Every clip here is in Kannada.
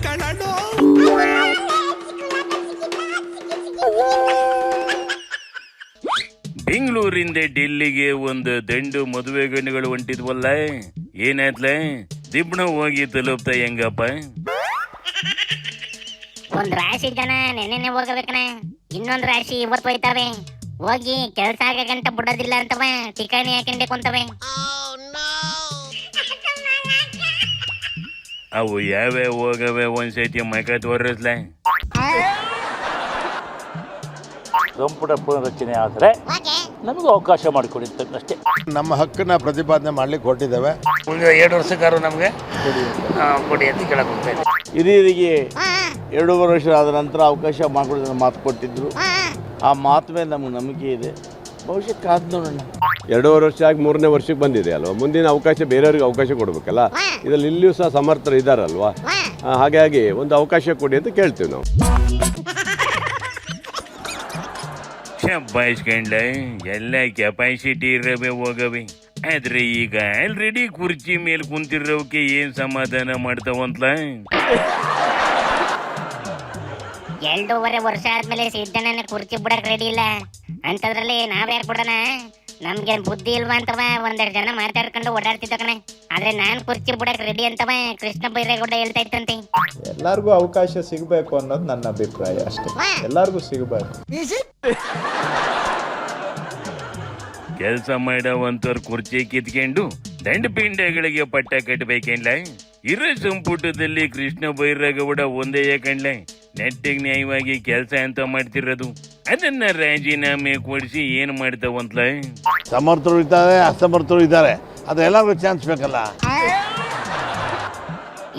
ಕಣೋ. ಬೆಂಗಳೂರಿಂದ ಡೆಲ್ಲಿಗೆ ಒಂದು ದಂಡು ಮದುವೆ ಗಣ್ಣುಗಳು ಹೊಂಟಿದ್ವಲ್ಲ, ಏನಾಯ್ತಲ? ದಿಬ್ಣ ಹೋಗಿ ತಲುಪ್ತಾ ಹೆಂಗಪ್ಪ? ಒಂದ್ ರಾಶಿ ಜನ ನೆನ್ನೆ ಹೋಗಬೇಕನ, ಇನ್ನೊಂದ್ ರಾಶಿ ಇವತ್ತು ಹೋಯ್ತವೆ. ಹೋಗಿ ಕೆಲ್ಸ ಆಗಂಟ ಬಿಡೋದಿಲ್ಲ ಅಂತವ, ಠಿಕಾಣಿ ಹಾಕೊಂಡೆ ಕುಂತವೆ. ಅವು ಯಾವ್ಯಾವ ಹೋಗವೆ ಒಂದ್ಸತಿ ಮಕ ತೋರಿಸ್ಲ. ಸಂಪುಟ ಪುನರಚನೆ ಆದರೆ ನಮಗೂ ಅವಕಾಶ ಮಾಡಿಕೊಡಿ ಅಷ್ಟೇ. ನಮ್ಮ ಹಕ್ಕನ್ನ ಪ್ರತಿಪಾದನೆ ಮಾಡ್ಲಿಕ್ಕೆ ಹೊರಟಿದ್ದೇವೆ. 2 ವರ್ಷಕ್ಕಾರು ನಮಗೆ ಕೊಡಿ ಅಂತ ಕೇಳಕ್ ಹೋಗ್ತಾ ಇದ್ದೀವಿ. ಹಿರಿಯರಿಗೆ 2 ವರ್ಷ ಆದ ನಂತರ ಅವಕಾಶ ಮಾಡಿಕೊಡೋದನ್ನ ಮಾತು ಕೊಟ್ಟಿದ್ರು. ಆ ಮಾತು ಮೇಲೆ ನಮಗೆ ನಂಬಿಕೆ ಇದೆ. ಬಹುಶಃ ಕಾದ್ ನೋಡೋಣ. 2 ವರ್ಷ ಆಗಿ 3ನೇ ವರ್ಷಕ್ಕೆ ಬಂದಿದೆ ಅಲ್ವಾ, ಮುಂದಿನ ಅವಕಾಶ ಬೇರೆಯವ್ರಿಗೆ ಅವಕಾಶ ಕೊಡಬೇಕಲ್ಲ. ಇದರಲ್ಲಿ ಇಲ್ಲಿಯೂ ಸಹ ಸಮರ್ಥರು ಇದ್ದಾರಲ್ವಾ, ಹಾಗಾಗಿ ಒಂದು ಅವಕಾಶ ಕೊಡಿ ಅಂತ ಕೇಳ್ತೀವಿ ನಾವು. ಬಯಸ್ಕೊಂಡ್ಲ ಎಲ್ಲ ಕೆಪಾಸಿಟಿ ಇರವೆ ಹೋಗವೆ. ಆದ್ರೆ ಈಗ ಆಲ್ರೆಡಿ ಕುರ್ಚಿ ಮೇಲೆ ಕುಂತಿರೋಕೆ ಏನ್ ಸಮಾಧಾನ ಮಾಡ್ತಾವಂತಲ? 2.5 ವರ್ಷ ಆದ್ಮೇಲೆ ಸಿದ್ದಣ್ಣನ ಕುರ್ಚಿ ಬಿಡಕ್ ರೆಡಿ ಇಲ್ಲ ಅಂತದ್ರಲ್ಲಿ ನಾವ್ಯಾಕೆ ಬಿಡೋಣ? ನಮ್ಗೇನ್ ಬುದ್ಧಿ ಇಲ್ವಾ ಅಂತವ ಒಂದೆರಡು ಜನ ಮಾತಾಡ್ಕೊಂಡು ಓಡಾಡ್ತಿದ್ದ ಕಣ. ಆದ್ರೆ ನಾನ್ ಕುರ್ಚಿ ಬಿಡಕ್ ರೆಡಿ ಅಂತವ ಕೃಷ್ಣ ಬೈರೇಗೌಡ ಹೇಳ್ತಾ ಇತ್ತಂತೆ. ಎಲ್ಲಾರ್ಗೂ ಅವಕಾಶ ಸಿಗಬೇಕು ಅನ್ನೋದು ನನ್ನ ಅಭಿಪ್ರಾಯ ಅಷ್ಟೇ. ಎಲ್ಲಾರ್ಗೂ ಸಿಗಬೇಕು. ಕೆಲಸ ಮಾಡೋವಂತವ್ರ ಕುರ್ಚಿ ಕಿತ್ಕೊಂಡು ದಂಡ ಪಿಂಡಗಳಿಗೆ ಪಟ್ಟ ಕಟ್ಟಬೇಕೇನ್ಲ? ಇರೋ ಸಂಪುಟದಲ್ಲಿ ಕೃಷ್ಣ ಬೈರೇಗೌಡ ಒಂದೇ ಯಾಕಂಡ್ಲ ನೆಟ್ಟಿಗೆ ನ್ಯಾಯವಾಗಿ ಕೆಲಸ ಅಂತ ಮಾಡ್ತಿರೋದು. ಅದನ್ನ ರಾಜೀನಾಮೆ ಕೊಡಿಸಿ ಏನ್ ಮಾಡ್ತಾವಂತಲ? ಸಮರ್ಥರು ಇದ್ದಾರೆ, ಅಸಮರ್ಥರು ಇದ್ದಾರೆ. ಅದು ಎಲ್ಲರಿಗೂ ಚಾನ್ಸ್ ಬೇಕಲ್ಲ.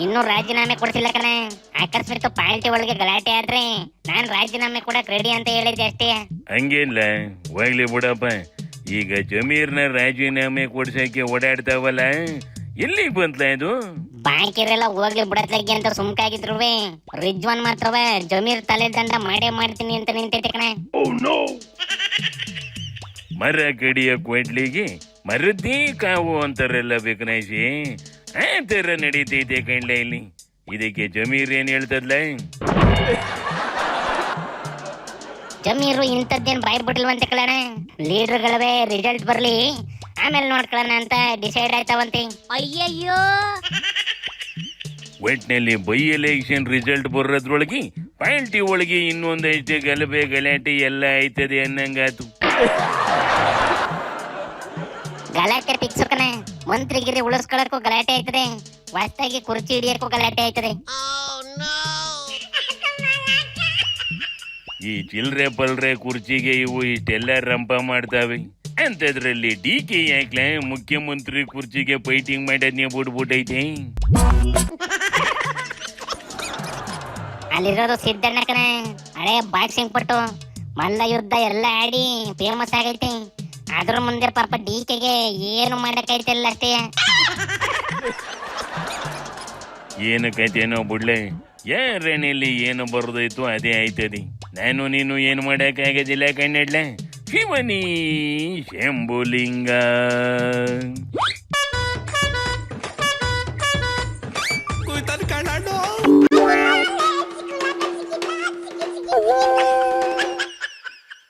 ಇನ್ನು ರಾಜೀನಾಮೆ ಕೊಡ್ಸಿಲ್ಲ ಕಣ. ಅಕಸ್ಮಾತ್ ಪಾರ್ಟಿ ಒಳಗೆ ಗಲಾಟೆ ಆದ್ರೆ ನಾನ್ ರಾಜೀನಾಮೆ ಕೊಡಕ್ ರೆಡಿ ಅಂತ ಹೇಳಿದ್ದೆ ಅಷ್ಟೇ. ಹಂಗೇನ್ಲ, ಹೋಗ್ಲಿ ಬಿಡಪ್ಪ. ಈಗ ಜಮೀರ್ನ ರಾಜೀನಾಮೆ ಕೊಡ್ಸಕ್ಕೆ ಓಡಾಡ್ತಾವಲ್ಲ, ಎಲ್ಲಿ ಬಂತ್ಲ ಇದು? ಬಾಕಿರೆಲ್ಲ ಹೋಗ್ಲಿ ಬಿಡತ್ಲಾಗಿ ಅಂತ ಸುಮ್ಕಾಗಿದ್ರು. ರಿಜ್ವಾನ್ ಮಾತ್ರವ ಜಮೀರ್ ತಲೆ ದಂಡ ಮಾಡೇ ಮಾಡ್ತೀನಿ ಅಂತ ನಿಂತೈತೆ ಕಣ. ಮರ ಕಡಿಯ ಕೊಡ್ಲಿಗೆ ಮರದ್ದೇ ಕಾವು ಅಂತಾರಲ್ಲ ಬೇಕನಾಶಿ, ಆ ತರ ನಡೀತೈತೆ ಕಣ್ಲ ಇಲ್ಲಿ. ಇದಕ್ಕೆ ಜಮೀರ್ ಏನ್ ಹೇಳ್ತದ್ಲ? ಜಮೀರು ಇಂಥದ್ದೇನ್ ಬಾಯ್ ಬಿಡ್ಲ್ವಂತೆ ಕಳಣ. ಲೀಡರ್ಗಳವೇ ರಿಸಲ್ಟ್ ಬರ್ಲಿ ಆಮೇಲೆ ನೋಡ್ಕೊಳ್ಳೋಣ ಅಂತ ಡಿಸೈಡ್ ಆಯ್ತಾವಂತೆ. ಅಯ್ಯಯ್ಯೋ, ಒಟ್ನಲ್ಲಿ ಬೈ ಎಲೆಕ್ಷನ್ ರಿಸಲ್ಟ್ ಬರೋದ್ರೊಳಗೆ ಪಾರ್ಟಿ ಒಳಗೆ ಇನ್ನೊಂದಷ್ಟು ಗಲಭೆ ಗಲಾಟೆ ಎಲ್ಲ ಆಯ್ತದೆ ಅನ್ನಂಗಾತು. ಗಲಾಟೆ ಫಿಕ್ಸ್ ಕಣ. ಮಂತ್ರಿಗಿರಿ ಉಳಿಸ್ಕೊಳ್ಳಕ್ಕೂ ಗಲಾಟೆ ಆಯ್ತದೆ, ಹೊಸ್ತಾಗಿ ಕುರ್ಚಿ ಹಿಡಿಯಕ್ಕೂ ಗಲಾಟೆ ಆಯ್ತದೆ. ಈ ಚಿಲ್ರೆ ಪಲ್ರೆ ಕುರ್ಚಿಗೆ ಇವು ಇಷ್ಟೆಲ್ಲ ರಂಪ ಮಾಡ್ತಾವೆ. ಅಂತದ್ರಲ್ಲಿ ಡಿ.ಕೆ. ಯಾಕ್ಲ ಮುಖ್ಯಮಂತ್ರಿ ಕುರ್ಚಿಗೆ ಫೈಟಿಂಗ್ ಮಾಡೋದ್ನೇ ಬಿಡ್ಬಿಟ್ಟೈತೆ. ಅಲ್ಲಿರೋದು ಸಿದ್ದಣ್ಣ ಕಣ, ಹಳೆ ಬಾಕ್ಸಿಂಗ್ ಪಟ್ಟು ಮಲ್ಲ ಯುದ್ಧ ಎಲ್ಲ ಆಡಿ ಫೇಮಸ್ ಆಗೈತೆ. ಅದ್ರ ಮುಂದೆ ಪಾಪ ಡಿ.ಕೆ.ಗೆ ಏನು ಮಾಡಕ್ಕಾಯ್ತಿಲ್ಲ ಅಷ್ಟೇ. ಏನು ಕೈತೇನೋ ಬಿಡ್ಲೆ, ಯಾರಣೆಯಲ್ಲಿ ಏನು ಬರೋದೈತು ಅದೇ ಆಯ್ತದೆ. ನಾನು ನೀನು ಏನು ಮಾಡಕ್ಕಾಗೋದಿಲ್ಲ ಕಣ್ಣಡ್ಲೆ. ಶಿವನಿ ಶಂಭುಲಿಂಗ.